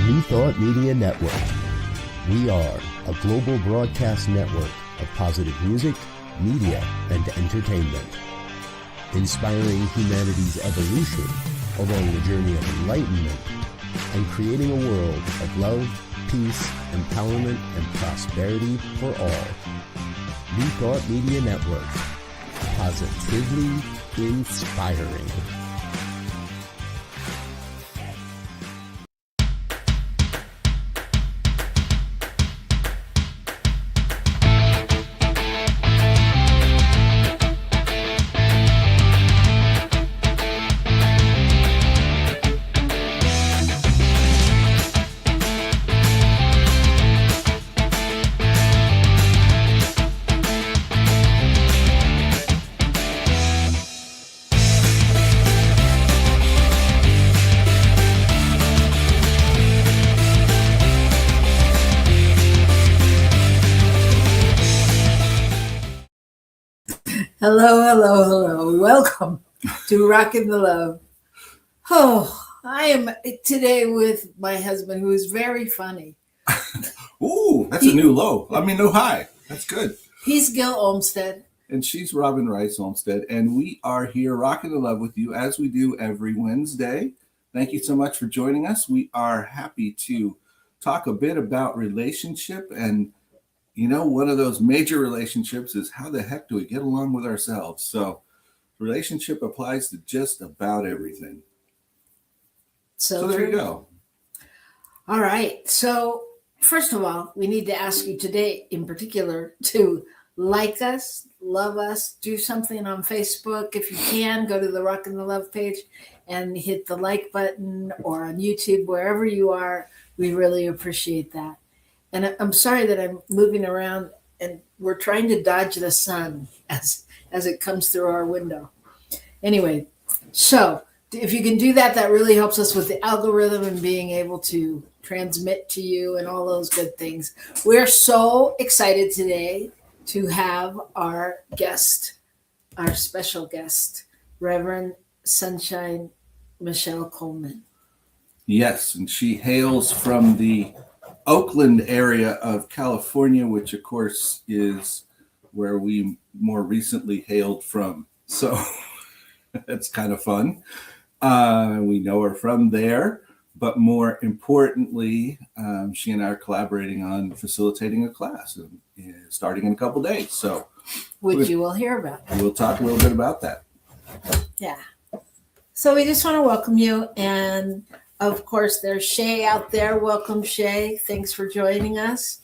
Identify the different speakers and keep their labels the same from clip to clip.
Speaker 1: New Thought Media Network. We are a global broadcast network of positive music, media, and entertainment, inspiring humanity's evolution along the journey of enlightenment and creating a world of love, peace, empowerment, and prosperity for all. New Thought Media Network. Positively inspiring.
Speaker 2: Hello. Welcome to Rockin' the Love. Oh, I am today with my husband, who is very funny.
Speaker 3: Ooh, that's a new low. I mean, no high. That's good.
Speaker 2: He's Gil Olmsted.
Speaker 3: And she's Robin Rice Olmsted. And we are here rocking the love with you as we do every Wednesday. Thank you so much for joining us. We are happy to talk a bit about relationship. And, you know, one of those major relationships is how the heck do we get along with ourselves? So relationship applies to just about everything. So there you go.
Speaker 2: All right. So first of all, we need to ask you today in particular to like us, love us, do something on Facebook. If you can, go to the Rockin' the Love page and hit the like button, or on YouTube, wherever you are. We really appreciate that. And I'm sorry that I'm moving around and we're trying to dodge the sun as it comes through our window. Anyway, so if you can do that, that really helps us with the algorithm and being able to transmit to you and all those good things. We're so excited today to have our guest, our special guest, Reverend Sunshine Michelle Coleman.
Speaker 3: Yes, and she hails from the Oakland area of California, which of course is where we more recently hailed from. So that's kind of fun. We know her from there, but more importantly, she and I are collaborating on facilitating a class starting in a couple days. So,
Speaker 2: which you will hear about.
Speaker 3: We'll talk a little bit about that.
Speaker 2: Yeah. So we just want to welcome you. And of course, there's Shay out there. Welcome, Shay. Thanks for joining us.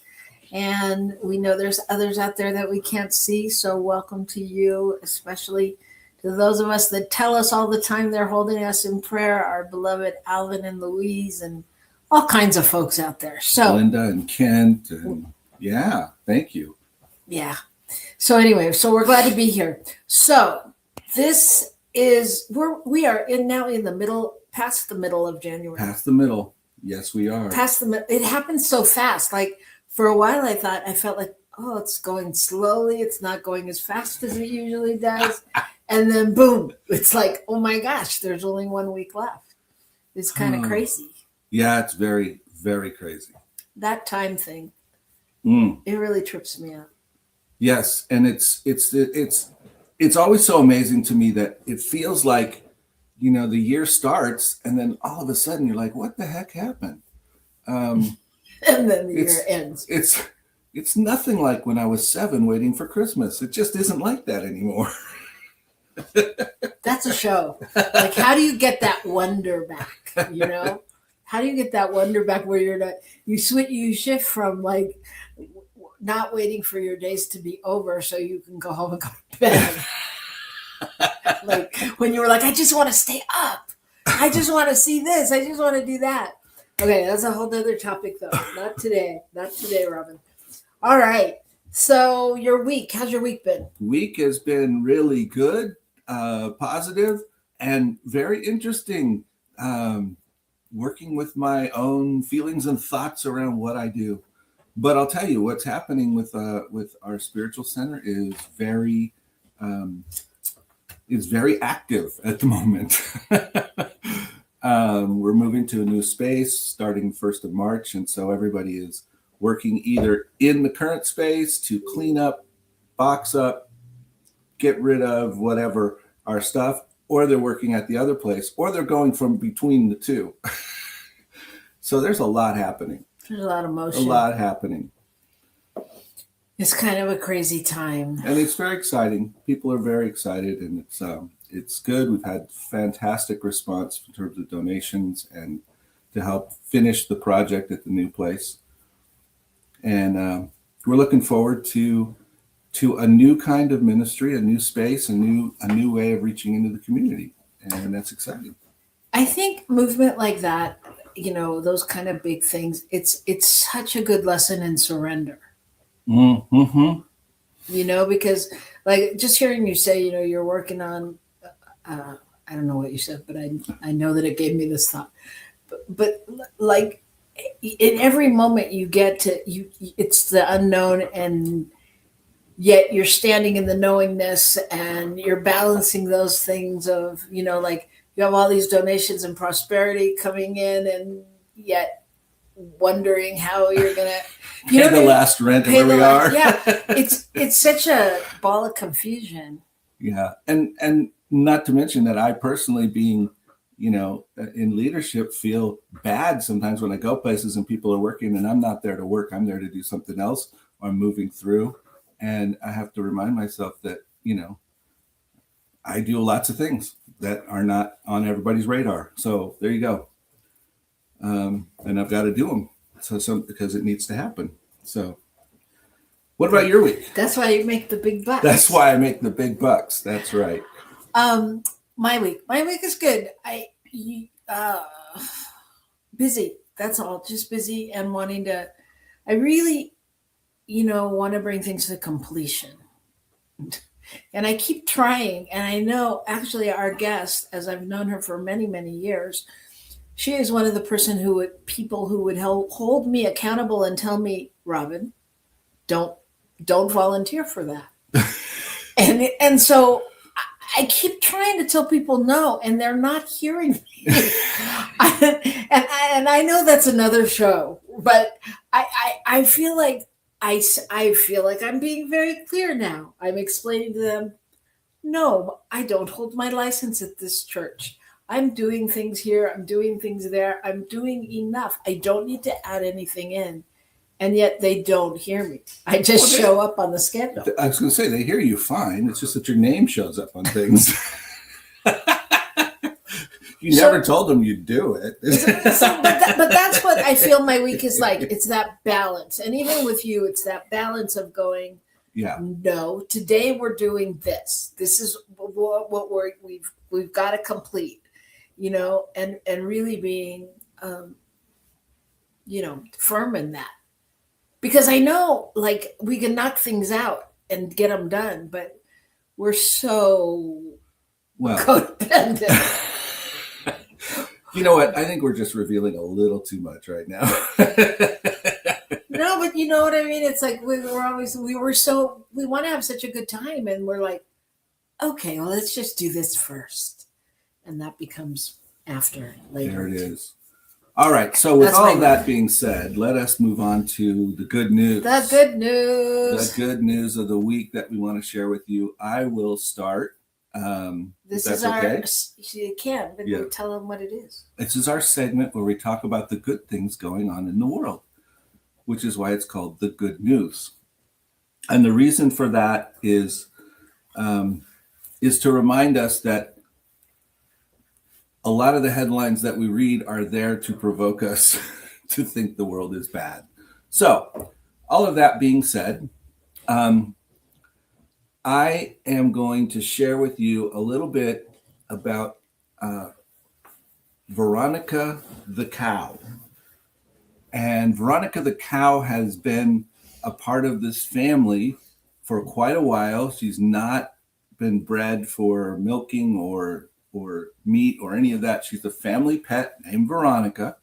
Speaker 2: And we know there's others out there that we can't see. So welcome to you, especially to those of us that tell us all the time they're holding us in prayer, our beloved Alvin and Louise and all kinds of folks out there. So
Speaker 3: Linda and Kent. And yeah, thank you.
Speaker 2: Yeah. So anyway, so we're glad to be here. So this is, we are now in the middle, past the middle of January.
Speaker 3: Past the middle. Yes, we are.
Speaker 2: Past the middle. It happens so fast. Like for a while, I felt like, oh, it's going slowly. It's not going as fast as it usually does. And then boom, it's like, oh my gosh, there's only 1 week left. It's kind of crazy.
Speaker 3: Yeah, it's very, very crazy.
Speaker 2: That time thing, it really trips me out.
Speaker 3: Yes, and it's always so amazing to me that it feels like, you know, the year starts and then all of a sudden you're like, what the heck happened?
Speaker 2: And then the year ends.
Speaker 3: It's nothing like when I was 7 waiting for Christmas. It just isn't like that anymore.
Speaker 2: That's a show. Like, how do you get that wonder back? You know, how do you get that wonder back where you're not, you shift from like not waiting for your days to be over so you can go home and go to bed. Like when you were like, I just want to stay up. I just want to see this. I just want to do that. Okay, that's a whole other topic though. Not today, Robin. All right. So your week, how's your week been?
Speaker 3: Week has been really good, positive, and very interesting. Working with my own feelings and thoughts around what I do. But I'll tell you what's happening with our spiritual center is very active at the moment. We're moving to a new space starting 1st of March. And so everybody is working either in the current space to clean up, box up, get rid of whatever our stuff, or they're working at the other place, or they're going from between the two. So there's a lot happening.
Speaker 2: There's a lot of motion.
Speaker 3: A lot happening.
Speaker 2: It's kind of a crazy time.
Speaker 3: And it's very exciting. People are very excited, and it's good. We've had fantastic response in terms of donations and to help finish the project at the new place. And we're looking forward to a new kind of ministry, a new space, a new way of reaching into the community. And that's exciting.
Speaker 2: I think movement like that, those kind of big things, it's such a good lesson in surrender.
Speaker 3: Mm-hmm.
Speaker 2: Because like just hearing you say, you're working on, I don't know what you said, but I know that it gave me this thought. But like in every moment you get to, it's the unknown, and yet you're standing in the knowingness, and you're balancing those things of, like you have all these donations and prosperity coming in, and yet wondering how you're going to
Speaker 3: pay the last rent where we are.
Speaker 2: Yeah. It's such a ball of confusion.
Speaker 3: Yeah. And not to mention that I personally being, in leadership feel bad sometimes when I go places and people are working and I'm not there to work. I'm there to do something else, or I'm moving through. And I have to remind myself that, I do lots of things that are not on everybody's radar. So there you go. And I've got to do them. Because it needs to happen. So what about your week?
Speaker 2: That's why you make the big bucks.
Speaker 3: That's why I make the big bucks. That's right.
Speaker 2: My week is good. Busy. That's all. Just busy and wanting to, I really, want to bring things to completion. And I keep trying. And I know actually our guest, as I've known her for many, many years, she is one of the people who would hold me accountable and tell me, Robin, don't volunteer for that. and so I keep trying to tell people no, and they're not hearing me. and I know that's another show, but I feel like I feel like I'm being very clear now. I'm explaining to them, no, I don't hold my license at this church. I'm doing things here. I'm doing things there. I'm doing enough. I don't need to add anything in. And yet they don't hear me. I just show up on the schedule.
Speaker 3: I was going to say, they hear you fine. It's just that your name shows up on things. You never told them you'd do it.
Speaker 2: But that's what I feel my week is like. It's that balance. And even with you, it's that balance of going, no, today we're doing this. This is what we've got to complete. And really being, firm in that, because I know like we can knock things out and get them done, but we're so codependent.
Speaker 3: You know what? I think we're just revealing a little too much right now.
Speaker 2: No, but you know what I mean? It's like we want to have such a good time, and we're like, okay, well, let's just do this first. And that becomes later.
Speaker 3: There it is. All right. So with all that being said, let us move on to the good news.
Speaker 2: The good news.
Speaker 3: The good news of the week that we want to share with you. I will start.
Speaker 2: This is our, okay? You can, but tell them what it is.
Speaker 3: This is our segment where we talk about the good things going on in the world, which is why it's called the good news. And the reason for that is to remind us that a lot of the headlines that we read are there to provoke us to think the world is bad. So, all of that being said, I am going to share with you a little bit about Veronica the cow. And Veronica the cow has been a part of this family for quite a while. She's not been bred for milking or meat or any of that. She's a family pet named Veronica.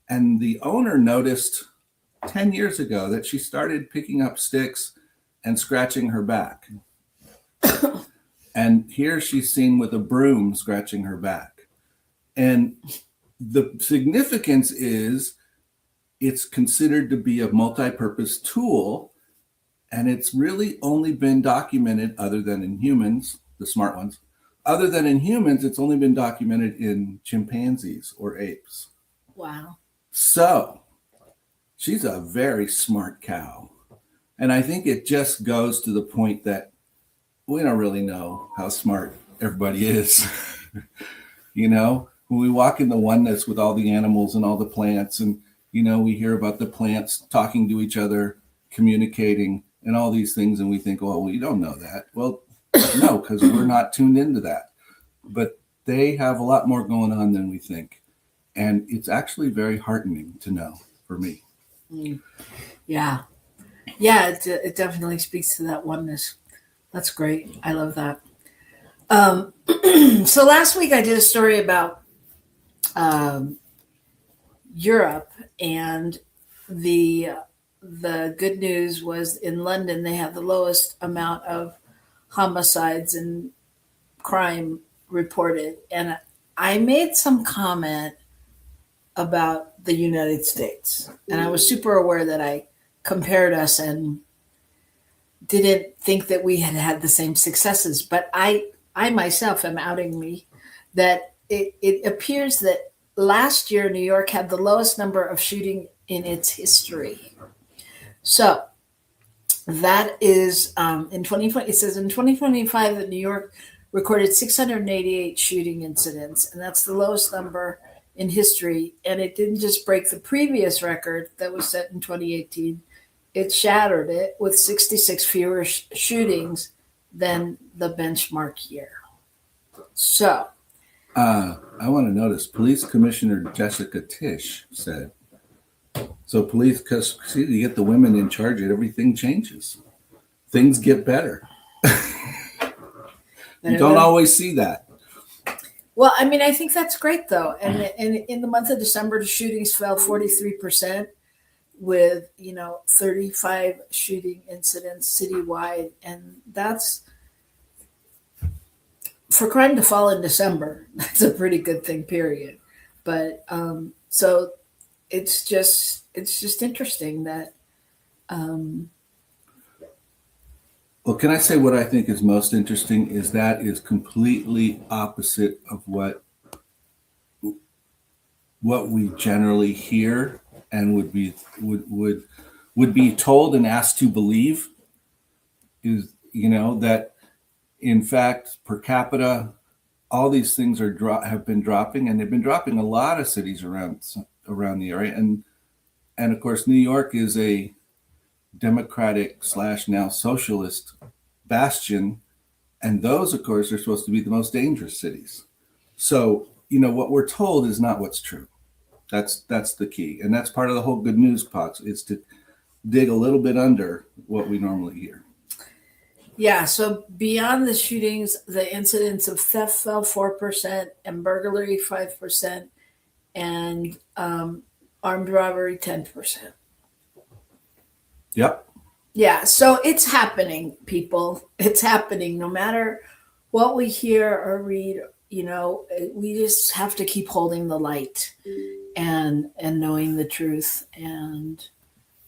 Speaker 3: And the owner noticed 10 years ago that she started picking up sticks and scratching her back. And here she's seen with a broom scratching her back. And the significance is it's considered to be a multi-purpose tool, and it's really only been documented, other than in humans, the smart ones, other than in humans, it's only been documented in chimpanzees or apes.
Speaker 2: Wow.
Speaker 3: So she's a very smart cow. And I think it just goes to the point that we don't really know how smart everybody is. When we walk in the oneness with all the animals and all the plants, and, we hear about the plants talking to each other, communicating, and all these things. And we think, well, we don't know that. Well, no, because we're not tuned into that. But they have a lot more going on than we think. And it's actually very heartening to know for me.
Speaker 2: Yeah. Yeah, it definitely speaks to that oneness. That's great. I love that. So last week I did a story about Europe, and the good news was in London they have the lowest amount of homicides and crime reported. And I made some comment about the United States, and I was super aware that I compared us and didn't think that we had the same successes. But I myself am outing me that it appears that last year New York had the lowest number of shooting in its history. So that is in 2020. It says in 2025 that New York recorded 688 shooting incidents, and that's the lowest number in history. And it didn't just break the previous record that was set in 2018. It shattered it with 66 fewer shootings than the benchmark year. So,
Speaker 3: I want to notice Police Commissioner Jessica Tisch said, so police, because you get the women in charge, everything changes. Things get better. You don't always see that.
Speaker 2: Well, I mean, I think that's great, though. And in the month of December, the shootings fell 43%. With 35 shooting incidents citywide, and that's for crime to fall in December. That's a pretty good thing, period. But so it's just interesting that.
Speaker 3: Well, can I say what I think is most interesting is that is completely opposite of what we generally hear and would be told and asked to believe is, that in fact, per capita, all these things have been dropping, and they've been dropping a lot of cities around the area. And of course, New York is a Democratic / now socialist bastion. And those, of course, are supposed to be the most dangerous cities. So, what we're told is not what's true. That's the key. And that's part of the whole good news box, is to dig a little bit under what we normally hear.
Speaker 2: Yeah. So beyond the shootings, the incidence of theft fell 4% and burglary 5% and armed robbery 10%.
Speaker 3: Yep.
Speaker 2: Yeah. So it's happening, people. It's happening. No matter what we hear or read, we just have to keep holding the light and knowing the truth. And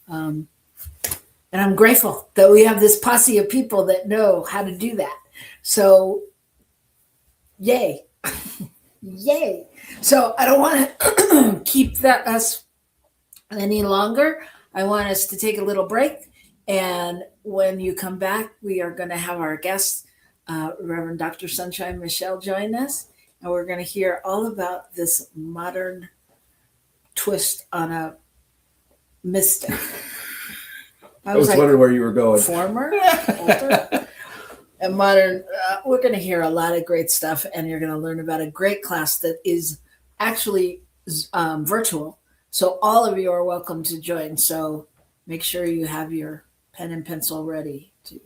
Speaker 2: I'm grateful that we have this posse of people that know how to do that. So, yay. Yay. So I don't want to keep us any longer. I want us to take a little break. And when you come back, we are going to have our guest, Reverend Dr. Sunshine Michelle, join us. And we're going to hear all about this modern twist on a mystic.
Speaker 3: I was wondering where you were going.
Speaker 2: Former, older, and modern. We're going to hear a lot of great stuff, and you're going to learn about a great class that is actually virtual. So all of you are welcome to join. So make sure you have your pen and pencil ready to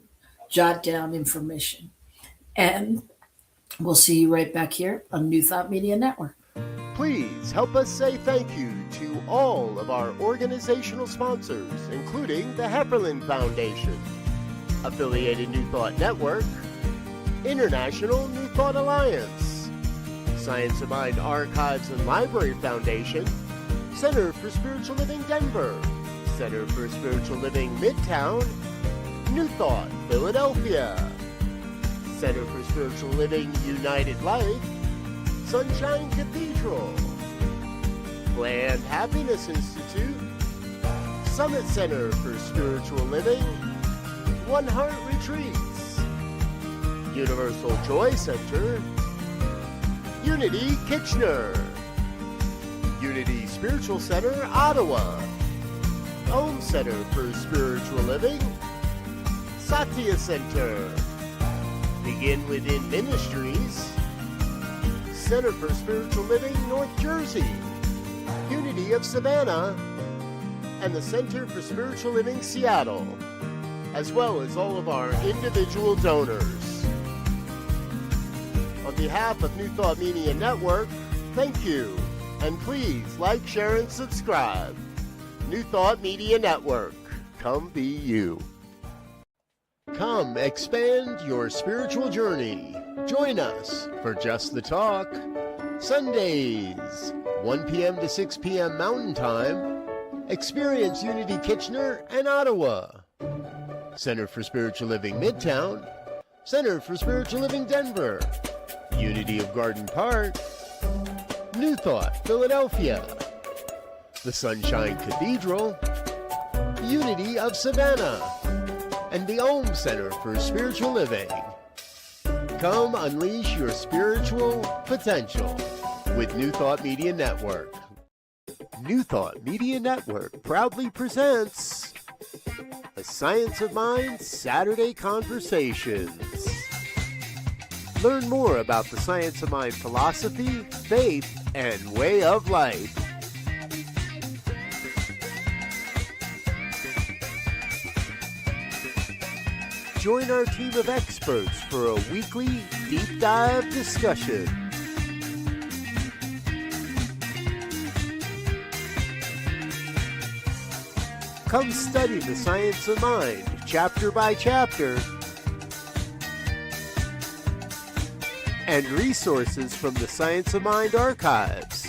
Speaker 2: jot down information. And we'll see you right back here on New Thought Media Network.
Speaker 4: Please help us say thank you to all of our organizational sponsors, including the Hepperlin Foundation, Affiliated New Thought Network, International New Thought Alliance, Science of Mind Archives and Library Foundation, Center for Spiritual Living Denver, Center for Spiritual Living Midtown, New Thought Philadelphia, Center for Spiritual Living United Life, Sunshine Cathedral, Planned Happiness Institute, Summit Center for Spiritual Living, One Heart Retreats, Universal Joy Center, Unity Kitchener, Unity Spiritual Center Ottawa, Home Center for Spiritual Living, Satya Center, Begin Within Ministries, Center for Spiritual Living North Jersey, Unity of Savannah, and the Center for Spiritual Living Seattle, as well as all of our individual donors. On behalf of New Thought Media Network, thank you, and please like, share, and subscribe. New Thought Media Network, come be you. Come expand your spiritual journey. Join us for Just the Talk, Sundays, 1 p.m. to 6 p.m. Mountain Time. Experience Unity Kitchener and Ottawa. Center for Spiritual Living Midtown, Center for Spiritual Living Denver, Unity of Garden Park, New Thought Philadelphia, the Sunshine Cathedral, Unity of Savannah, and the Om Center for Spiritual Living. Come unleash your spiritual potential with New Thought Media Network. New Thought Media Network proudly presents the Science of Mind Saturday Conversations. Learn more about the Science of Mind philosophy, faith, and way of life. Join our team of experts for a weekly deep dive discussion. Come study the Science of Mind, chapter by chapter, and resources from the Science of Mind archives.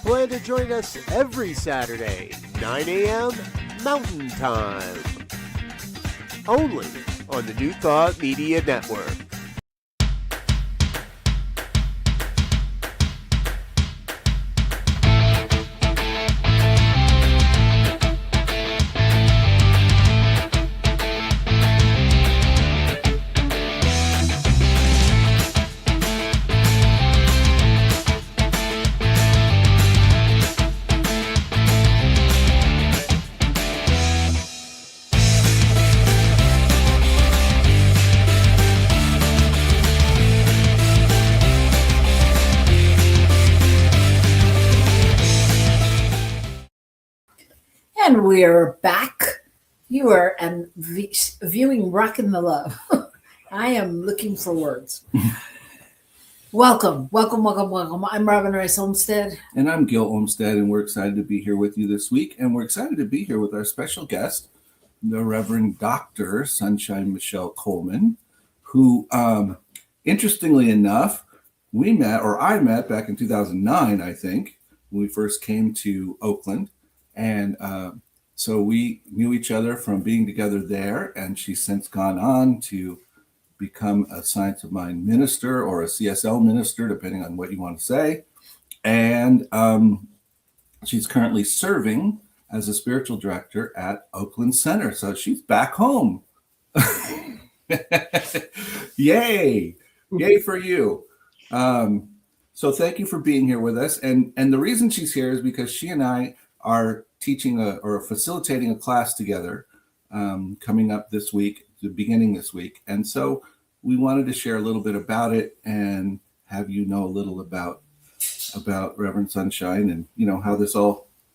Speaker 4: Plan to join us every Saturday, 9 a.m. Mountain Time. Only on the New Thought Media Network.
Speaker 2: And we're back. You are viewing Rockin' the Love. I am looking for words. Welcome. I'm Robin Rice Olmsted.
Speaker 3: And I'm Gil Olmsted, and we're excited to be here with you this week. And we're excited to be here with our special guest, the Reverend Dr. Sunshine Michelle Coleman, who, interestingly enough, I met back in 2009, I think, when we first came to Oakland. And so we knew each other from being together there, and she's since gone on to become a Science of Mind minister or a CSL minister, depending on what you want to say. And she's currently serving as a spiritual director at Oakland Center. So she's back home. Yay. Yay for you. So thank you for being here with us. And the reason she's here is because she and I are teaching or facilitating a class together coming up this week, beginning this week. And so we wanted to share a little bit about it and have you know a little about Reverend Sunshine and, you know, how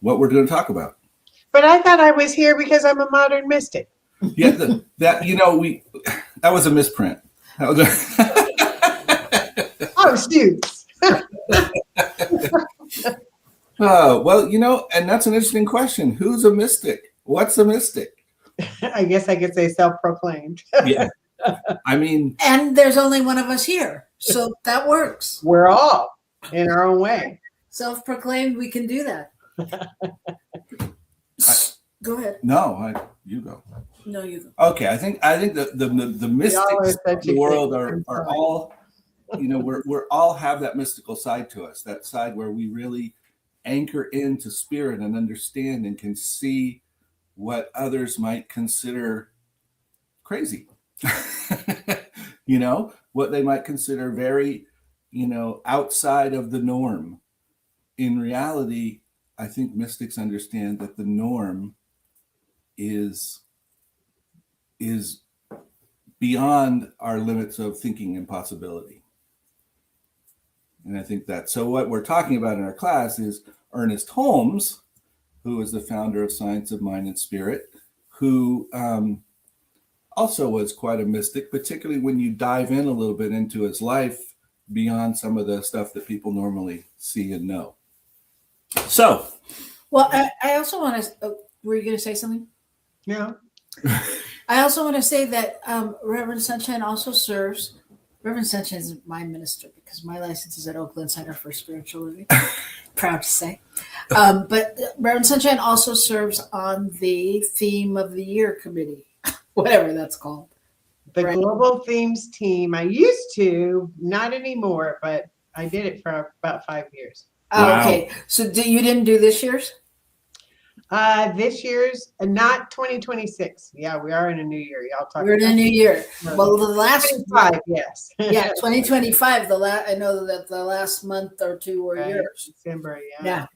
Speaker 3: what we're going to talk about.
Speaker 5: But I thought I was here because I'm a modern mystic.
Speaker 3: Yeah, that was a misprint.
Speaker 5: Oh, shoot.
Speaker 3: Well, and that's an interesting question. Who's a mystic? What's a mystic?
Speaker 5: I guess I could say self-proclaimed.
Speaker 3: Yeah. I mean,
Speaker 2: And there's only one of us here. So that works.
Speaker 5: We're all in our own way.
Speaker 2: Self-proclaimed, we can do that. Go ahead.
Speaker 3: no, you go.
Speaker 2: No, you go.
Speaker 3: Okay, I think the mystics of the world are all, we're all have that mystical side to us, that side where we really anchor into spirit and understand and can see what others might consider crazy. What they might consider very, outside of the norm. In reality, I think mystics understand that the norm is beyond our limits of thinking and possibility. And I think that, so what we're talking about in our class is Ernest Holmes, who is the founder of Science of Mind and Spirit, who also was quite a mystic, particularly when you dive in a little bit into his life beyond some of the stuff that people normally see and know. So.
Speaker 2: Well, I also want to, were you going to say something?
Speaker 5: Yeah.
Speaker 2: I also want to say that Reverend Sunshine also serves. Reverend Sunshine is my minister because my license is at Oakland Center for Spiritual Living. Proud to say. But Reverend Sunshine also serves on the Theme of the Year Committee, whatever that's called.
Speaker 5: The
Speaker 2: Right.
Speaker 5: Global Themes team. I used to, not anymore, but I did it for about 5 years.
Speaker 2: Oh,
Speaker 3: Wow.
Speaker 2: okay. So you didn't do this year's?
Speaker 5: This year's, not 2026. Yeah, we are in a new year. Y'all talking
Speaker 2: We're in a new year.
Speaker 5: about
Speaker 2: Well, the last
Speaker 5: 25, yes.
Speaker 2: yeah, 2025. I know that the last month or two were
Speaker 5: Right,
Speaker 2: yours.
Speaker 5: December,
Speaker 2: Yeah.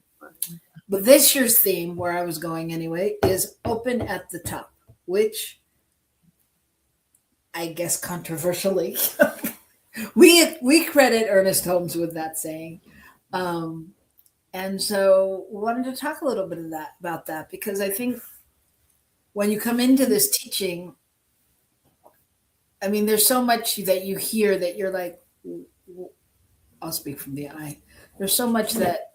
Speaker 2: But this year's theme, where I was going anyway, is open at the top, which I guess controversially we credit Ernest Holmes with that saying. And so we wanted to talk a little bit about that, because I think when you come into this teaching, I mean, there's so much that you hear that you're like, I'll speak from the eye. There's so much that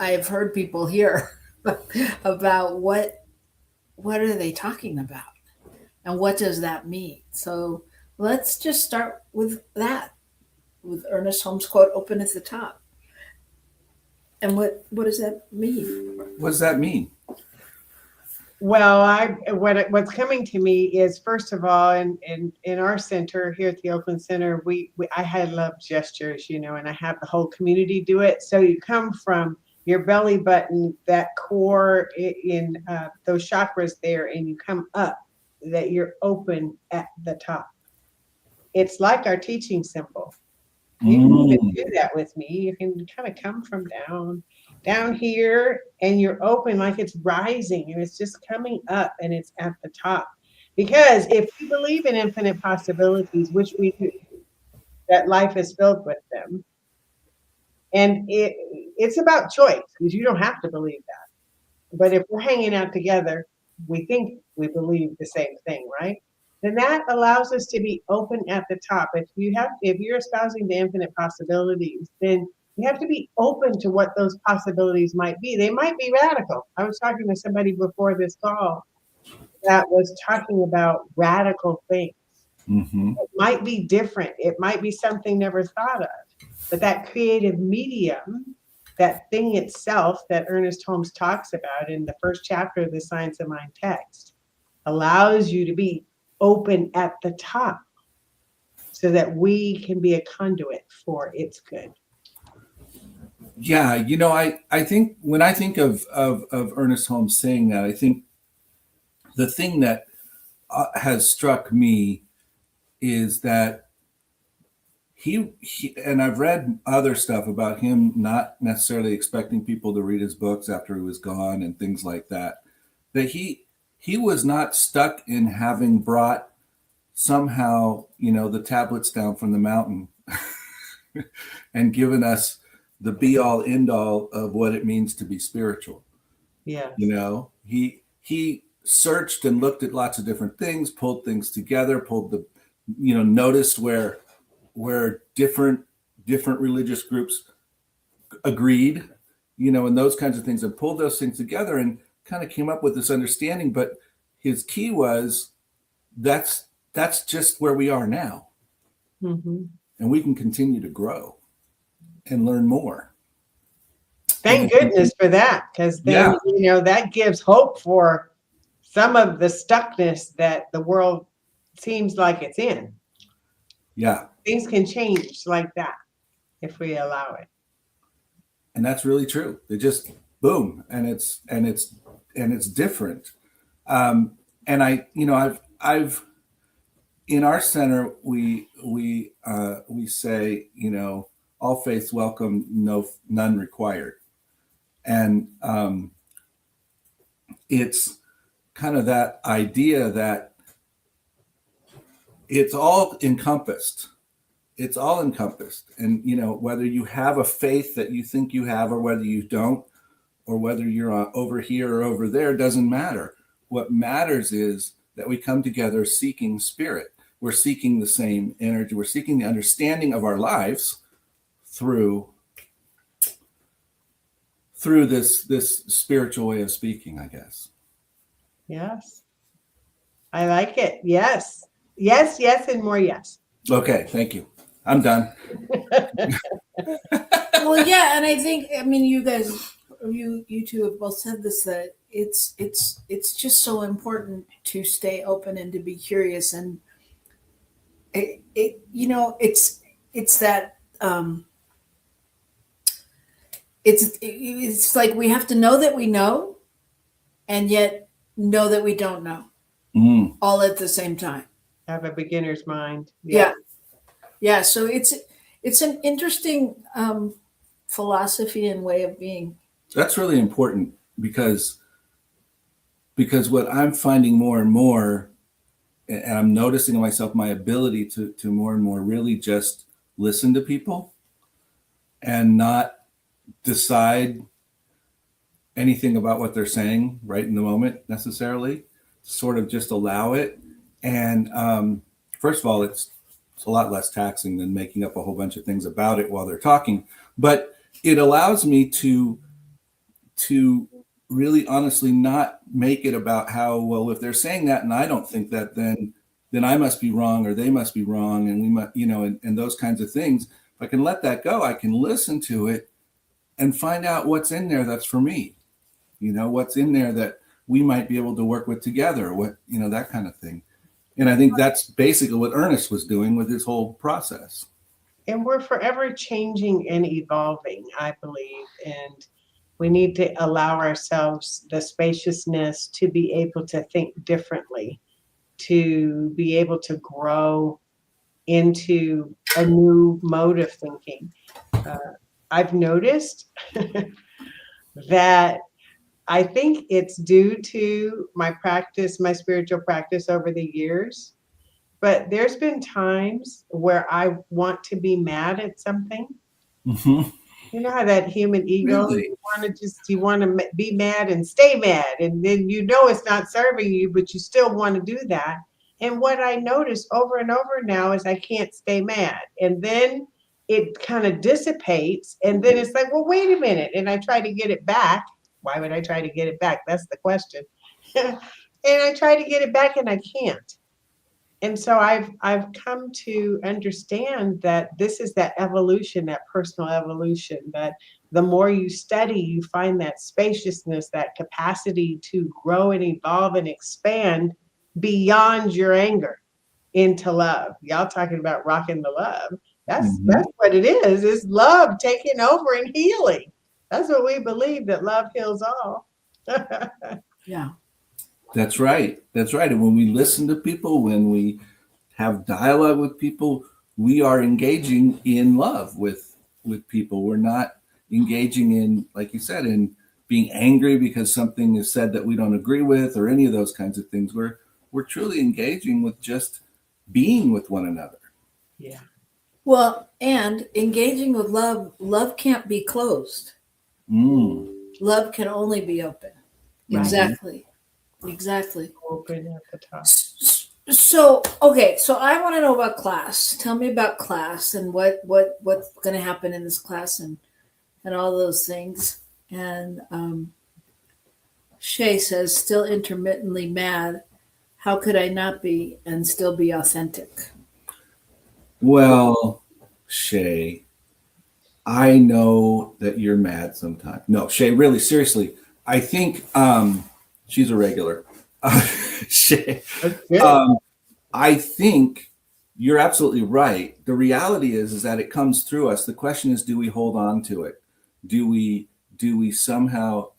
Speaker 2: I've heard people hear about what are they talking about and what does that mean? So let's just start with that, with Ernest Holmes' quote, open at the top. And what does that mean?
Speaker 3: What does that mean?
Speaker 5: Well, what's coming to me is, first of all, in our center here at the Oakland Center, I love gestures, and I have the whole community do it. So you come from your belly button, that core in those chakras there, and you come up, that you're open at the top. It's like our teaching symbol. You can even do that with me. You can kind of come from down here, and you're open, like it's rising, and it's just coming up, and it's at the top. Because if we believe in infinite possibilities, which we do, that life is filled with them, and it's about choice, because you don't have to believe that. But if we're hanging out together, we think we believe the same thing, right? Then that allows us to be open at the top. If you're espousing the infinite possibilities, then you have to be open to what those possibilities might be. They might be radical. I was talking to somebody before this call that was talking about radical things.
Speaker 3: Mm-hmm.
Speaker 5: It might be different. It might be something never thought of. But that creative medium, that thing itself that Ernest Holmes talks about in the first chapter of the Science of Mind text, allows you to be open at the top so that we can be a conduit for its good.
Speaker 3: Yeah, I think when I think of Ernest Holmes saying that, I think the thing that has struck me is that he and I've read other stuff about him not necessarily expecting people to read his books after he was gone and things like that, that he was not stuck in having brought somehow, the tablets down from the mountain and given us the be all end all of what it means to be spiritual.
Speaker 5: Yeah.
Speaker 3: He searched and looked at lots of different things, pulled things together, noticed where different religious groups agreed, and those kinds of things, and pulled those things together and kind of came up with this understanding. But his key was, that's that's just where we are now.
Speaker 5: Mm-hmm.
Speaker 3: And we can continue to grow and learn more.
Speaker 5: Thank goodness for that, because then, that gives hope for some of the stuckness that the world seems like it's in.
Speaker 3: Yeah.
Speaker 5: Things can change like that if we allow it.
Speaker 3: And that's really true. They just boom, and it's different. And I've in our center we say, all faiths welcome, none required. And it's kind of that idea that it's all encompassed. It's all encompassed. And, whether you have a faith that you think you have or whether you don't, or whether you're over here or over there, doesn't matter. What matters is that we come together seeking spirit. We're seeking the same energy. We're seeking the understanding of our lives through this spiritual way of speaking, I guess.
Speaker 5: Yes. I like it. Yes. Yes, yes, and more yes.
Speaker 3: Okay, thank you. I'm done.
Speaker 2: Well, yeah, and I think, you guys, you two have both said this, that it's just so important to stay open and to be curious, and it's that it's like we have to know that we know, and yet know that we don't know, all at the same time.
Speaker 5: Have a beginner's mind.
Speaker 2: Yeah. So it's an interesting philosophy and way of being.
Speaker 3: That's really important because what I'm finding more and more, and I'm noticing in myself, my ability to more and more really just listen to people and not decide anything about what they're saying right in the moment necessarily, sort of just allow it. And first of all, it's a lot less taxing than making up a whole bunch of things about it while they're talking, but it allows me to really honestly not make it about how, well, if they're saying that and I don't think that, then I must be wrong or they must be wrong, and we must, and those kinds of things. If I can let that go, I can listen to it and find out what's in there that's for me, what's in there that we might be able to work with together, that kind of thing. And I think that's basically what Ernest was doing with his whole process.
Speaker 5: And we're forever changing and evolving, I believe. And we need to allow ourselves the spaciousness to be able to think differently, to be able to grow into a new mode of thinking. I've noticed that I think it's due to my practice, my spiritual practice over the years. But there's been times where I want to be mad at something.
Speaker 3: Mm-hmm.
Speaker 5: You know how that human ego,
Speaker 3: Really?
Speaker 5: you want to be mad and stay mad. And then it's not serving you, but you still want to do that. And what I notice over and over now is I can't stay mad. And then it kind of dissipates. And then it's like, well, wait a minute. And I try to get it back. Why would I try to get it back? That's the question. And I try to get it back and I can't. And so I've come to understand that this is that evolution, that personal evolution, that the more you study, you find that spaciousness, that capacity to grow and evolve and expand beyond your anger into love. Y'all talking about rocking the love. That's what it is love taking over and healing. That's what we believe, that love heals all.
Speaker 2: Yeah.
Speaker 3: That's right. And when we listen to people, when we have dialogue with people, we are engaging in love with people. We're not engaging in, like you said, in being angry because something is said that we don't agree with or any of those kinds of things. We're truly engaging with just being with one another.
Speaker 5: Yeah.
Speaker 2: Well, and engaging with love can't be closed. Love can only be open.
Speaker 5: Right.
Speaker 2: Exactly.
Speaker 5: Open at the top.
Speaker 2: So I want to know about class. Tell me about class and what's going to happen in this class and all those things. And Shay says, still intermittently mad. how could I not be and still be authentic?
Speaker 3: Well, Shay, I know that you're mad sometimes. No, Shay, really, seriously, I think she's a regular. Shay,
Speaker 5: That's good.
Speaker 3: I think you're absolutely right. The reality is that it comes through us. The question is, do we hold on to it? Do we somehow,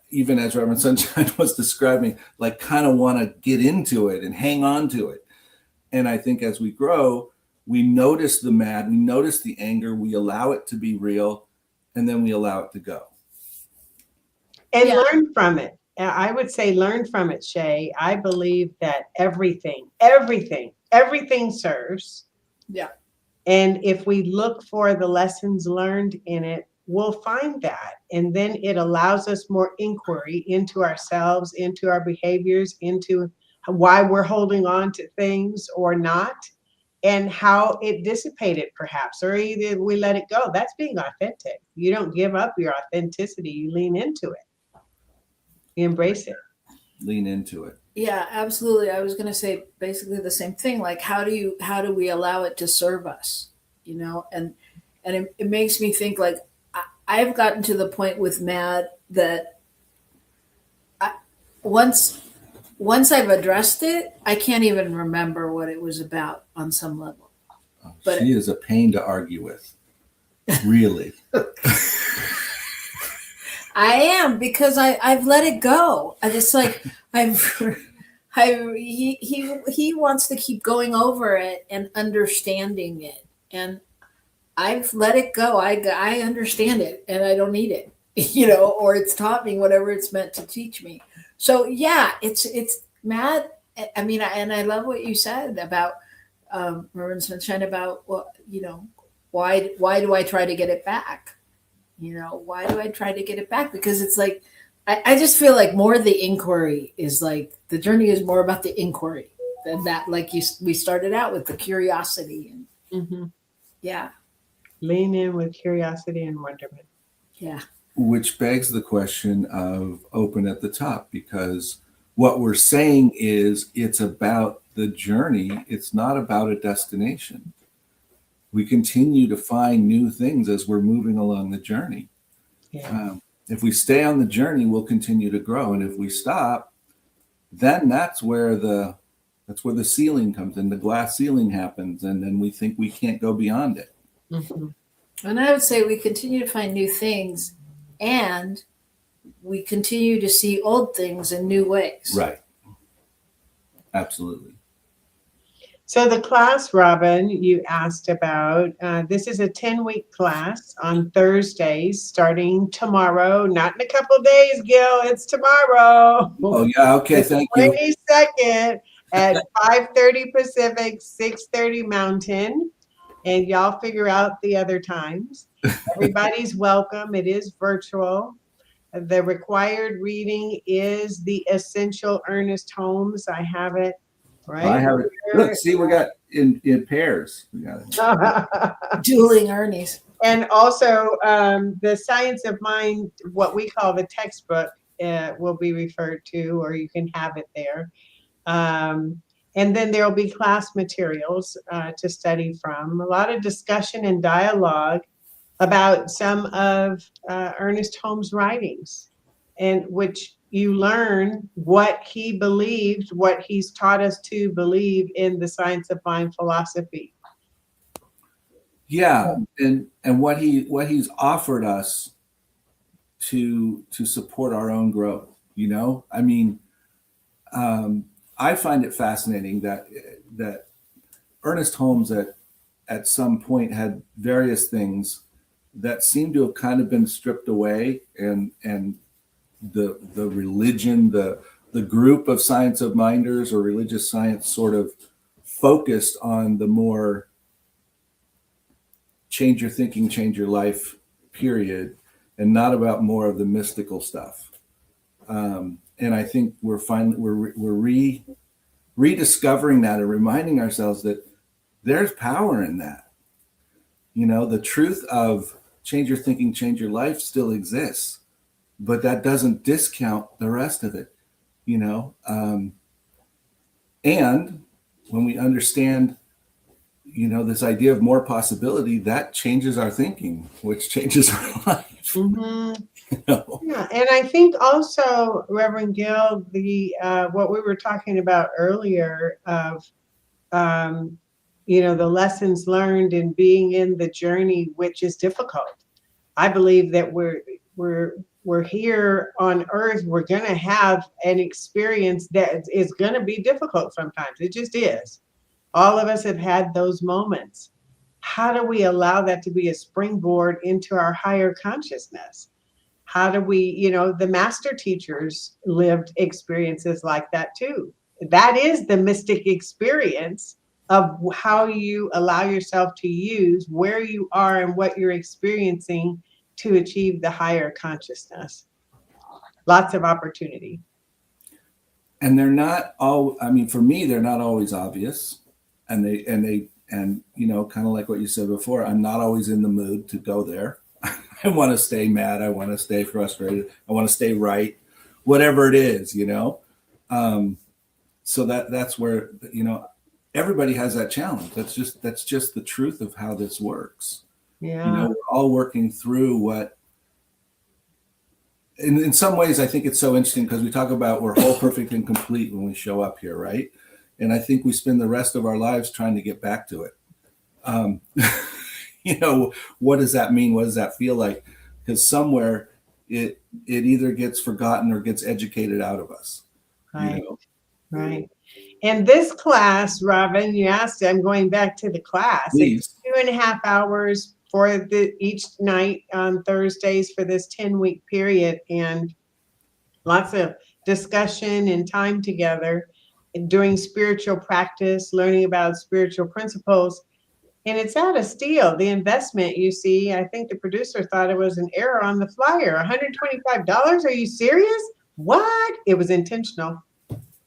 Speaker 3: even as Reverend Sunshine was describing, like kind of want to get into it and hang on to it? And I think as we grow, we notice the mad, we notice the anger, we allow it to be real, and then we allow it to go.
Speaker 5: And
Speaker 2: Yeah.
Speaker 5: learn from it. I would say learn from it, Shay. I believe that everything serves.
Speaker 2: Yeah.
Speaker 5: And if we look for the lessons learned in it, we'll find that. And then it allows us more inquiry into ourselves, into our behaviors, into why we're holding on to things or not, and how it dissipated perhaps, or either we let it go. That's being authentic. You don't give up your authenticity, you lean into it. You embrace it.
Speaker 3: Lean into it.
Speaker 2: Yeah, absolutely. I was going to say basically the same thing. Like, how do we allow it to serve us? And it makes me think, like, I've gotten to the point with Mad that once I've addressed it, I can't even remember what it was about on some level. But
Speaker 3: she is a pain to argue with. Really.
Speaker 2: I am, because I've let it go. I just like he wants to keep going over it and understanding it, and I've let it go. I understand it, and I don't need it, or it's taught me whatever it's meant to teach me. So yeah, it's mad. I mean, and I love what you said about Reverend Sunshine about why do I try to get it back? Why do I try to get it back? Because it's like, I just feel like more the inquiry is like, the journey is more about the inquiry than that. Like we started out with the curiosity and yeah.
Speaker 5: Lean in with curiosity and wonderment.
Speaker 2: Yeah.
Speaker 3: Which begs the question of open at the top, because what we're saying is it's about the journey. It's not about a destination. We continue to find new things as we're moving along the journey.
Speaker 5: Yeah.
Speaker 3: If we stay on the journey, we'll continue to grow. And if we stop, then that's where the ceiling comes in, the glass ceiling happens. And then we think we can't go beyond it.
Speaker 5: Mm-hmm.
Speaker 2: And I would say we continue to find new things, and we continue to see old things in new ways.
Speaker 3: Right. Absolutely.
Speaker 5: So the class, Robin, you asked about, this is a 10-week class on Thursdays starting tomorrow, not in a couple of days, Gil, it's tomorrow.
Speaker 3: Oh, yeah. Okay. Thank you.
Speaker 5: 22nd at 5:30 Pacific, 6:30 Mountain. And y'all figure out the other times. Everybody's welcome. It is virtual. The required reading is the Essential Ernest Holmes. I have it. Right.
Speaker 3: I have it. Look, see, we got in pairs. We got it.
Speaker 2: Dueling Ernie's.
Speaker 5: And also the Science of Mind, what we call the textbook, will be referred to, or you can have it there. And then there'll be class materials to study from. A lot of discussion and dialogue about some of Ernest Holmes' writings, and which you learn what he believed, what he's taught us to believe in the Science of Mind philosophy.
Speaker 3: Yeah, and what he's offered us to support our own growth. I mean, I find it fascinating that Ernest Holmes at some point had various things that seem to have kind of been stripped away, and the religion, the group of science of minders or religious science sort of focused on the more change your thinking, change your life period, and not about more of the mystical stuff. And I think we're rediscovering that and reminding ourselves that there's power in that. The truth of change your thinking, change your life still exists, but that doesn't discount the rest of it. And when we understand, this idea of more possibility, that changes our thinking, which changes our life.
Speaker 5: Mm-hmm.
Speaker 3: You know?
Speaker 5: Yeah, and I think also, Reverend Gill, the what we were talking about earlier of the lessons learned in being in the journey, which is difficult. I believe that we're here on earth. We're going to have an experience that is going to be difficult sometimes. It just is. All of us have had those moments. How do we allow that to be a springboard into our higher consciousness? How do we, the master teachers lived experiences like that too. That is the mystic experience of how you allow yourself to use where you are and what you're experiencing to achieve the higher consciousness. Lots of opportunity.
Speaker 3: And they're not all, for me, they're not always obvious. And kind of like what you said before, I'm not always in the mood to go there. I want to stay mad. I want to stay frustrated. I want to stay right, whatever it is, So that's where, everybody has that challenge. That's just the truth of how this works.
Speaker 5: Yeah.
Speaker 3: We're all working through what, in some ways, I think it's so interesting because we talk about we're whole, perfect, and complete when we show up here, right? And I think we spend the rest of our lives trying to get back to it. What does that mean? What does that feel like? Because somewhere it either gets forgotten or gets educated out of us.
Speaker 5: Right. Right. And this class, Robin, you asked, I'm going back to the class.
Speaker 3: Please.
Speaker 5: It's 2.5 hours for each night on Thursdays for this 10-week period, and lots of discussion and time together and doing spiritual practice, learning about spiritual principles. And it's at a steal. The investment, you see, I think the producer thought it was an error on the flyer. $125? Are you serious? What? It was intentional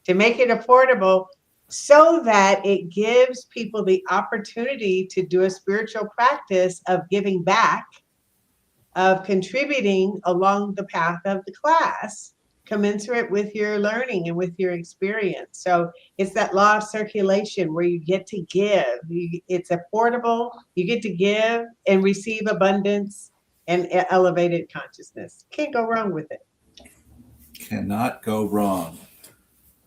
Speaker 5: to make it affordable so that it gives people the opportunity to do a spiritual practice of giving back, of contributing along the path of the class, commensurate with your learning and with your experience. So it's that law of circulation where you get to give. It's affordable. You get to give and receive abundance and elevated consciousness. Can't go wrong with it.
Speaker 3: Cannot go wrong.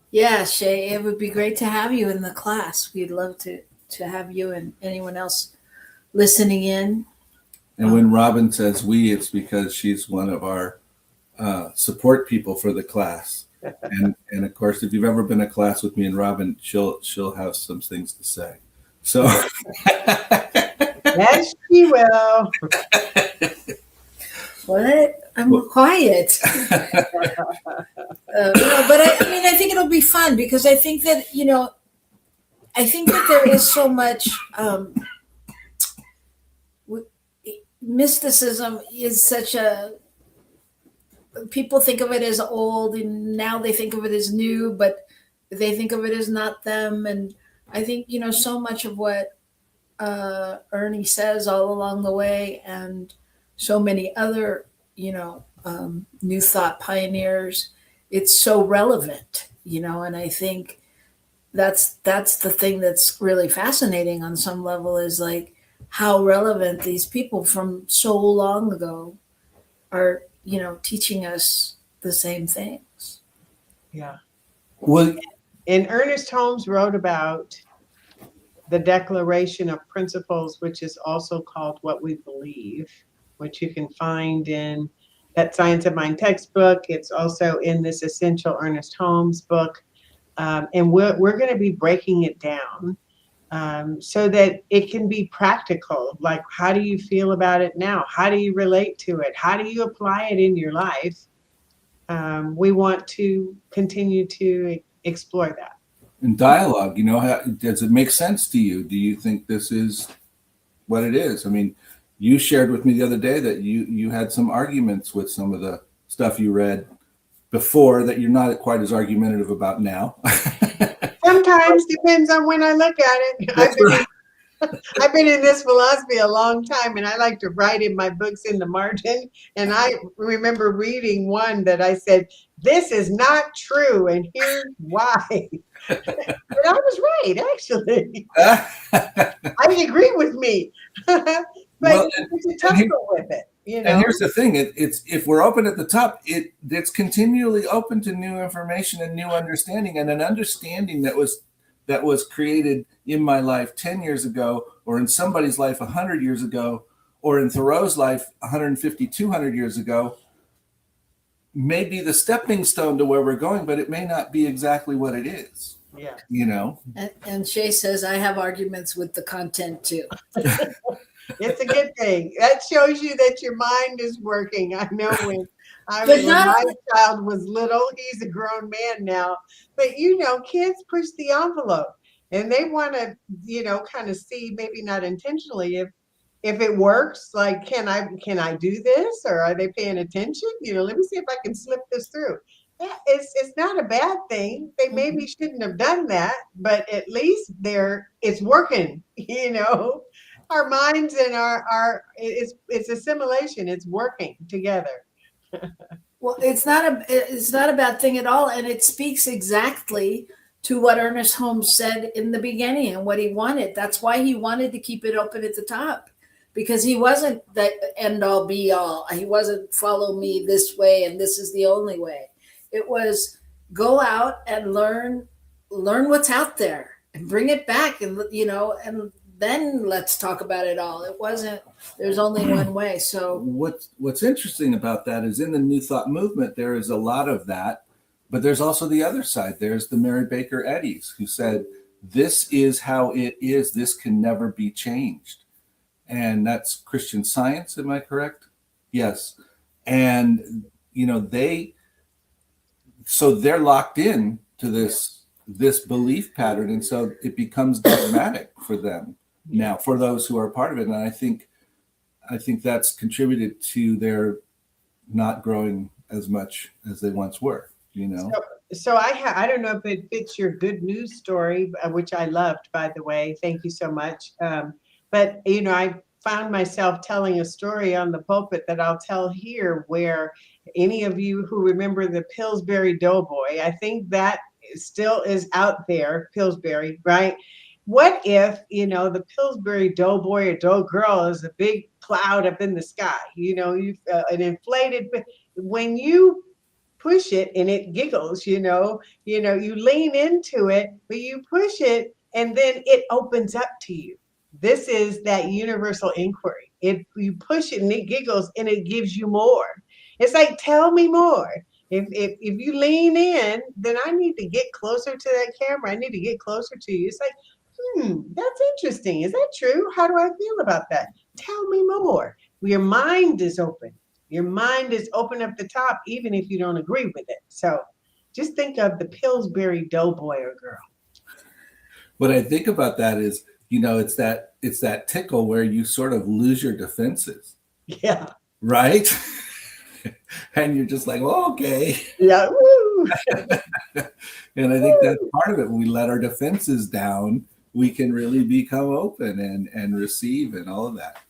Speaker 2: Yeah, Shay, it would be great to have you in the class. We'd love to have you and anyone else listening in.
Speaker 3: And when Robin says we, it's because she's one of our support people for the class. And of course, if you've ever been a class with me and Robin, she'll have some things to say. So
Speaker 5: yes, she will.
Speaker 2: What? I'm quiet. But I think it'll be fun because I think that there is so much mysticism is such a, people think of it as old and now they think of it as new, but they think of it as not them. And I think, so much of what Ernie says all along the way and so many other, new thought pioneers, it's so relevant, and I think that's the thing that's really fascinating on some level is like how relevant these people from so long ago are, teaching us the same things.
Speaker 5: Yeah.
Speaker 3: Well,
Speaker 5: and Ernest Holmes wrote about the Declaration of Principles, which is also called What We Believe, which you can find in that Science of Mind textbook. It's also in this Essential Ernest Holmes book. And we're going to be breaking it down so that it can be practical. Like, how do you feel about it now? How do you relate to it? How do you apply it in your life? We want to continue to explore that.
Speaker 3: in dialogue, does it make sense to you? Do you think this is what it is? I mean, you shared with me the other day that you had some arguments with some of the stuff you read before that you're not quite as argumentative about now.
Speaker 5: Sometimes depends on when I look at it. I've been in this philosophy a long time, and I like to write in my books in the margin. And I remember reading one that I said, "This is not true, and here's why." But I was right, actually. I agree with me. But
Speaker 3: Well,
Speaker 5: it's a tough go with it,
Speaker 3: and here's the thing: it's if we're open at the top, it's continually open to new information and new understanding, and an understanding that was created in my life 10 years ago, or in somebody's life 100 years ago, or in Thoreau's life 150, 200 years ago, may be the stepping stone to where we're going, but it may not be exactly what it is.
Speaker 5: Yeah.
Speaker 2: And Shay says, I have arguments with the content too.
Speaker 5: It's a good thing. That shows you that your mind is working. I know when my child was little, he's a grown man now. But kids push the envelope and they want to, kind of see, maybe not intentionally, if it works. Like, can I do this, or are they paying attention? Let me see if I can slip this through. Yeah, it's not a bad thing. They maybe shouldn't have done that, but at least it's working. Our minds and it's assimilation. It's working together.
Speaker 2: Well, it's not a bad thing at all, and it speaks exactly to what Ernest Holmes said in the beginning and what he wanted. That's why he wanted to keep it open at the top, because he wasn't the end all be all. He wasn't follow me this way and this is the only way. It was go out and learn what's out there and bring it back, and and then let's talk about it all. It wasn't, there's only one way. So
Speaker 3: what's interesting about that is in the New Thought movement, there is a lot of that, but there's also the other side. There's the Mary Baker Eddies who said, this is how it is. This can never be changed. And that's Christian Science. Am I correct? Yes. And, so they're locked in to this belief pattern. And so it becomes dogmatic for them now, for those who are part of it. And I think that's contributed to their not growing as much as they once were,
Speaker 5: So I don't know if it fits your good news story, which I loved, by the way. Thank you so much. But, I found myself telling a story on the pulpit that I'll tell here, where any of you who remember the Pillsbury Doughboy, I think that still is out there, Pillsbury, right? What if, the Pillsbury Doughboy or Doughgirl is a big cloud up in the sky, you've an inflated, when you push it and it giggles, you lean into it, but you push it and then it opens up to you. This is that universal inquiry. You push it and it giggles and it gives you more. It's like, tell me more. If you lean in, then I need to get closer to that camera. I need to get closer to you. It's like, that's interesting. Is that true? How do I feel about that? Tell me more. Your mind is open. Your mind is open up the top, even if you don't agree with it. So just think of the Pillsbury Doughboy or girl.
Speaker 3: What I think about that is, it's that tickle where you sort of lose your defenses.
Speaker 5: Yeah.
Speaker 3: Right? And you're just like, oh, okay.
Speaker 5: Yeah. Woo.
Speaker 3: And I think that's part of it. When we let our defenses down, we can really become open and receive and all of that.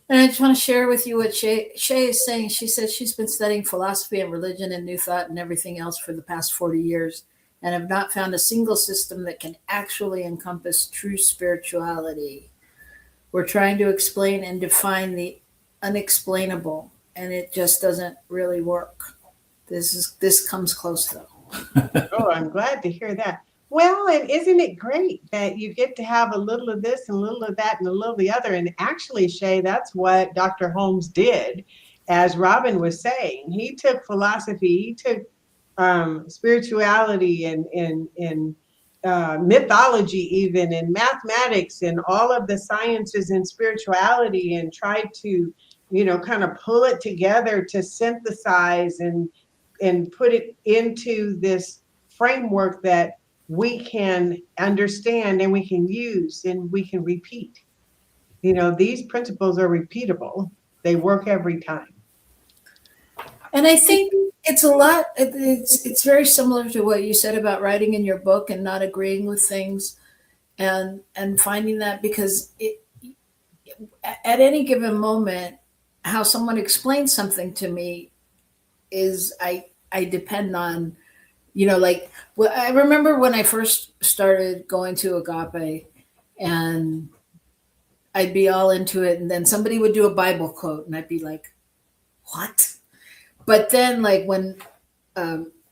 Speaker 2: And I just want to share with you what Shay is saying. She says she's been studying philosophy and religion and New Thought and everything else for the past 40 years and have not found a single system that can actually encompass true spirituality. We're trying to explain and define the unexplainable, and it just doesn't really work. This comes close, though.
Speaker 5: Oh, I'm glad to hear that. Well, and isn't it great that you get to have a little of this and a little of that and a little of the other? And actually, Shay, that's what Dr. Holmes did, as Robin was saying. He took philosophy, he took spirituality and mythology, even, and mathematics and all of the sciences and spirituality, and tried to, kind of pull it together to synthesize and put it into this framework that we can understand and we can use and we can repeat. These principles are repeatable. They work every time.
Speaker 2: And I think it's a lot. It's very similar to what you said about writing in your book and not agreeing with things, and finding that, because at any given moment, how someone explains something to me is I depend on Like, well, I remember when I first started going to Agape, and I'd be all into it, and then somebody would do a Bible quote, and I'd be like, "What?" But then, like when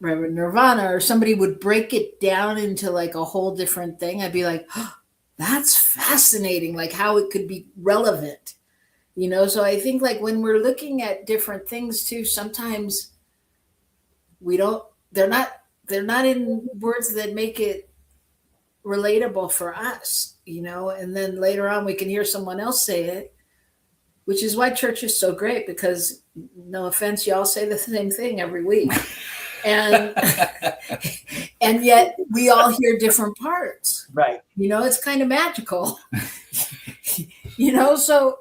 Speaker 2: Reverend Nirvana or somebody would break it down into like a whole different thing, I'd be like, oh, "That's fascinating!" Like how it could be relevant, So I think like when we're looking at different things too, sometimes we don't. They're not in words that make it relatable for us, And then later on, we can hear someone else say it, which is why church is so great because, no offense, y'all say the same thing every week. And and yet we all hear different parts.
Speaker 5: Right.
Speaker 2: It's kind of magical. So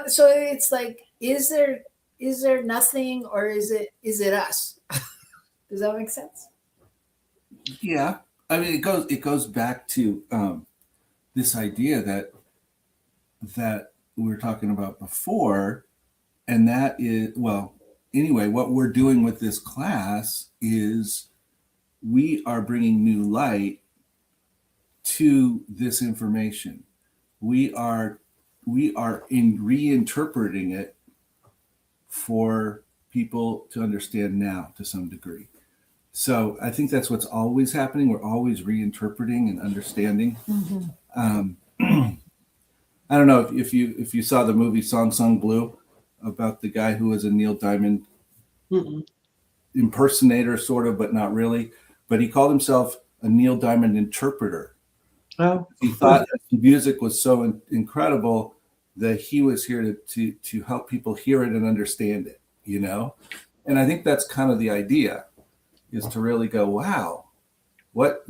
Speaker 2: so it's like, is there nothing, or is it us? Does that make sense?
Speaker 3: Yeah. I mean, it goes back to this idea that we were talking about before, and that is, well, anyway, what we're doing with this class is we are bringing new light to this information. We are reinterpreting it for people to understand now to some degree. So I think that's what's always happening. We're always reinterpreting and understanding.
Speaker 2: Mm-hmm.
Speaker 3: I don't know if you saw the movie Song Sung Blue about the guy who was a Neil Diamond impersonator, sort of, but not really. But he called himself a Neil Diamond interpreter.
Speaker 5: Oh,
Speaker 3: he thought that the music was so incredible that he was here to help people hear it and understand it. And I think that's kind of the idea, is to really go, wow, what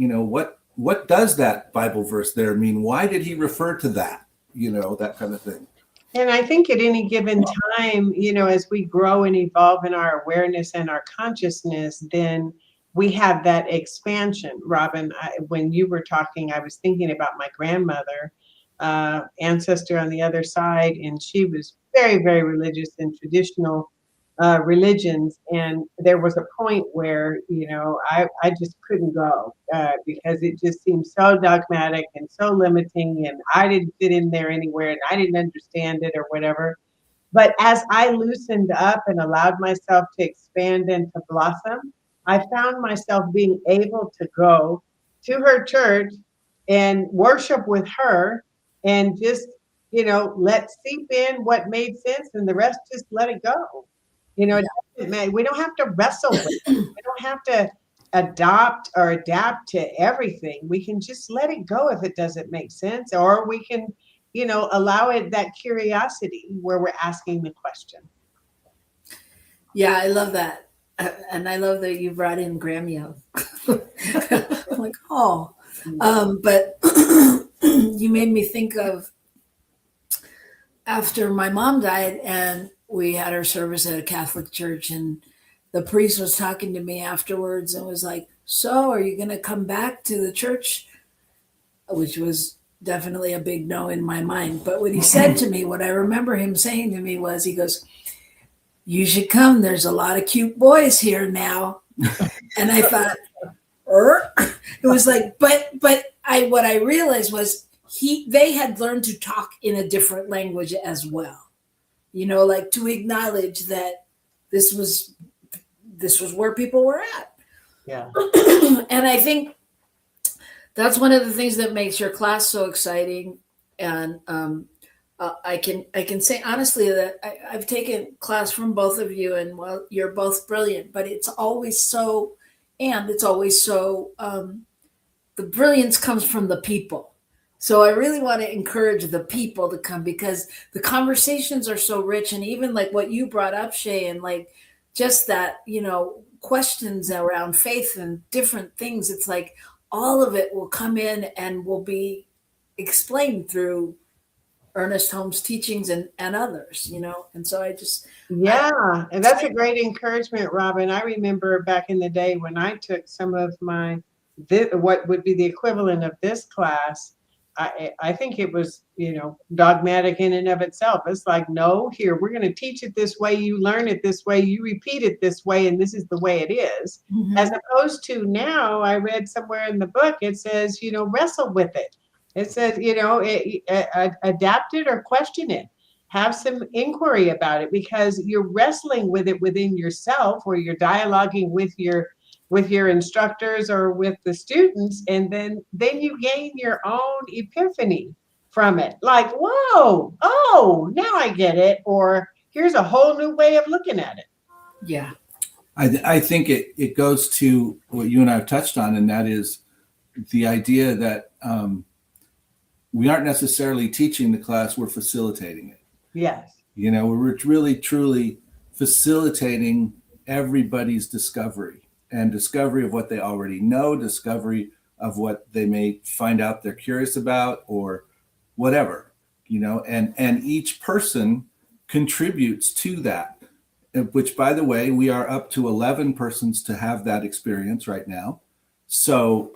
Speaker 3: does that Bible verse there mean? Why did he refer to that? That kind of thing.
Speaker 5: and I think at any given time, as we grow and evolve in our awareness and our consciousness, then we have that expansion. Robin, when you were talking, I was thinking about my grandmother, ancestor on the other side, and she was very, very religious and traditional religions. And there was a point where, I just couldn't go because it just seemed so dogmatic and so limiting. And I didn't fit in there anywhere and I didn't understand it or whatever. But as I loosened up and allowed myself to expand and to blossom, I found myself being able to go to her church and worship with her and just, let seep in what made sense and the rest just let it go. It doesn't matter. We don't have to wrestle with it. We don't have to adopt or adapt to everything. We can just let it go if it doesn't make sense, or we can, allow it that curiosity where we're asking the question.
Speaker 2: Yeah, I love that. And I love that you brought in Grammy. I'm like, oh, but you made me think of after my mom died and we had our service at a Catholic church, and the priest was talking to me afterwards and was like, "So are you going to come back to the church?" Which was definitely a big no in my mind. But what he said to me, what I remember him saying to me was, he goes, "You should come. There's a lot of cute boys here now." And I thought, it was like, but what I realized was they had learned to talk in a different language as well. Like to acknowledge that this was where people were at.
Speaker 5: Yeah.
Speaker 2: And I think that's one of the things that makes your class so exciting. And I can say honestly that I've taken class from both of you, and well, you're both brilliant, but it's always so the brilliance comes from the people. So I really want to encourage the people to come, because the conversations are so rich. And even like what you brought up, Shay, and like just that, questions around faith and different things. It's like all of it will come in and will be explained through Ernest Holmes' teachings and others, And so I just...
Speaker 5: Yeah, and that's a great encouragement, Robin. I remember back in the day when I took some of what would be the equivalent of this class, I think it was, dogmatic in and of itself. It's like, no, here, we're going to teach it this way. You learn it this way. You repeat it this way. And this is the way it is.
Speaker 2: Mhm.
Speaker 5: As opposed to now, I read somewhere in the book, it says, wrestle with it. It says, adapt it or question it. Have some inquiry about it, because you're wrestling with it within yourself, or you're dialoguing with your instructors or with the students, and then you gain your own epiphany from it. Like, whoa, oh, now I get it, or here's a whole new way of looking at it.
Speaker 2: Yeah.
Speaker 3: I think it goes to what you and I have touched on, and that is the idea that we aren't necessarily teaching the class, we're facilitating it.
Speaker 5: Yes.
Speaker 3: We're really, truly facilitating everybody's discovery of what they already know, discovery of what they may find out they're curious about, or whatever, and each person contributes to that, which, by the way, we are up to 11 persons to have that experience right now. So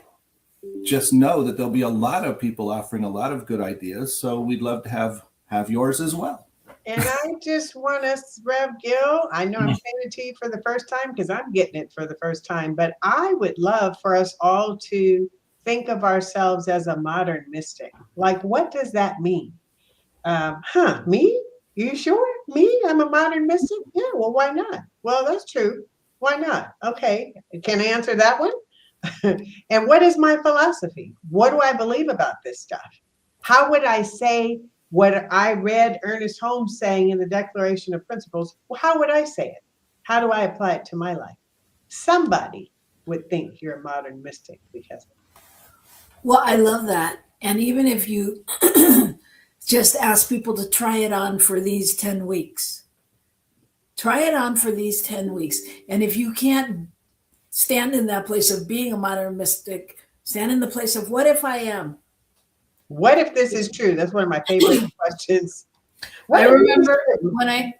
Speaker 3: just know that there'll be a lot of people offering a lot of good ideas. So we'd love to have yours as well.
Speaker 5: And I just want us, Rev Gil, I know I'm saying it to you for the first time because I'm getting it for the first time, but I would love for us all to think of ourselves as a modern mystic. Like, what does that mean? Me? You sure? Me? I'm a modern mystic? Yeah, well, why not? Well, that's true. Why not? Okay, can I answer that one? And what is my philosophy? What do I believe about this stuff? How would I say what I read Ernest Holmes saying in the Declaration of Principles? Well, how would I say it? How do I apply it to my life? Somebody would think you're a modern mystic because of it.
Speaker 2: Well, I love that. And even if you just ask people to try it on for these 10 weeks, try it on for these 10 weeks. And if you can't stand in that place of being a modern mystic, stand in the place of, what if I am?
Speaker 5: What if this is true? That's one of my favorite questions.
Speaker 2: I remember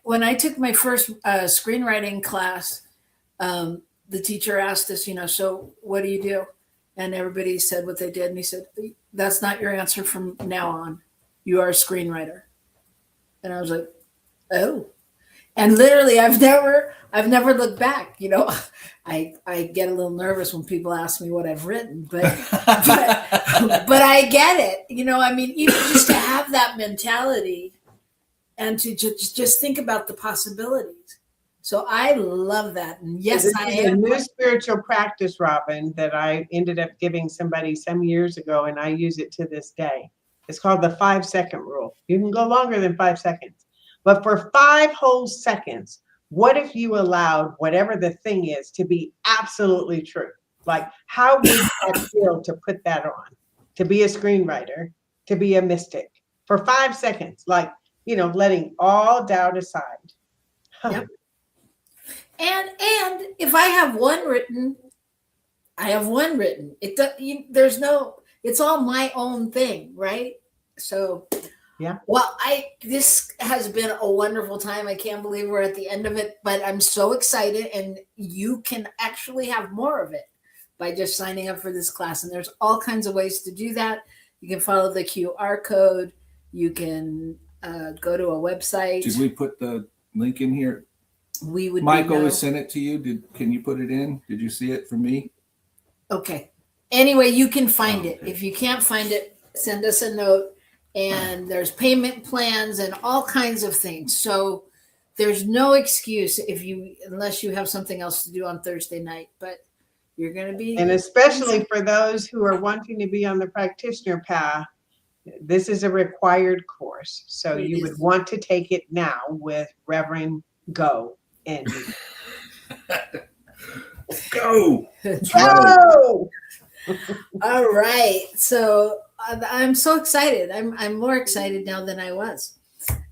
Speaker 2: when I took my first screenwriting class, the teacher asked us, so what do you do? And everybody said what they did. And he said, that's not your answer from now on. You are a screenwriter. And I was like, oh. And literally, I've never looked back. I get a little nervous when people ask me what I've written, but I get it. Even just to have that mentality and to just think about the possibilities. So I love that. And yes, I am.
Speaker 5: A new spiritual practice, Robin, that I ended up giving somebody some years ago, and I use it to this day. It's called the 5-second rule. You can go longer than 5 seconds. But for 5 whole seconds, what if you allowed whatever the thing is to be absolutely true? Like, how would that feel to put that on? To be a screenwriter, to be a mystic for 5 seconds, like, letting all doubt aside.
Speaker 2: Yep. And if I have one written, I have one written. It's all my own thing, right? So.
Speaker 5: Yeah.
Speaker 2: Well, this has been a wonderful time. I can't believe we're at the end of it, but I'm so excited, and you can actually have more of it by just signing up for this class. And there's all kinds of ways to do that. You can follow the QR code. You can go to a website.
Speaker 3: Did we put the link in here?
Speaker 2: We would.
Speaker 3: Mike always sent it to you. Can you put it in? Did you see it from me?
Speaker 2: Okay. Anyway, you can find it. If you can't find it, send us a note. And there's payment plans and all kinds of things. So there's no excuse unless you have something else to do on Thursday night, but you're going to be.
Speaker 5: And especially for those who are wanting to be on the practitioner path, this is a required course. So you would want to take it now with Reverend Go. And
Speaker 3: Go.
Speaker 5: Go.
Speaker 2: All right. So I'm so excited. I'm more excited now than I was.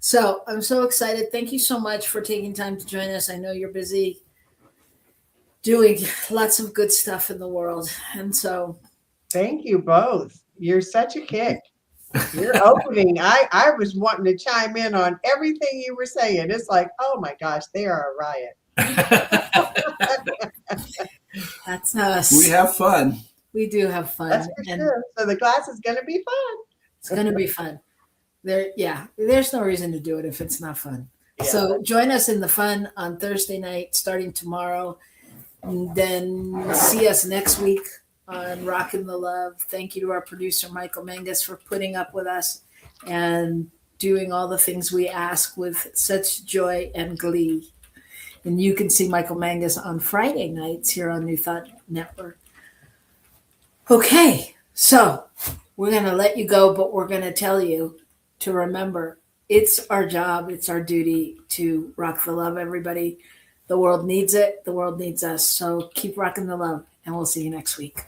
Speaker 2: So I'm so excited. Thank you so much for taking time to join us. I know you're busy doing lots of good stuff in the world. And so.
Speaker 5: Thank you both. You're such a kick. You're opening. I was wanting to chime in on everything you were saying. It's like, oh my gosh, they are a riot.
Speaker 2: That's us.
Speaker 3: We have fun.
Speaker 2: We do have fun.
Speaker 5: That's for sure. So the class is going to be fun.
Speaker 2: It's going to be fun. There's no reason to do it if it's not fun.
Speaker 5: Yeah.
Speaker 2: So join us in the fun on Thursday night, starting tomorrow. And then see us next week on Rockin' the Love. Thank you to our producer, Michael Mangus, for putting up with us and doing all the things we ask with such joy and glee. And you can see Michael Mangus on Friday nights here on New Thought Network. Okay, so we're going to let you go, but we're going to tell you to remember it's our job, it's our duty to rock the love, everybody. The world needs it. The world needs us. So keep rocking the love, and we'll see you next week.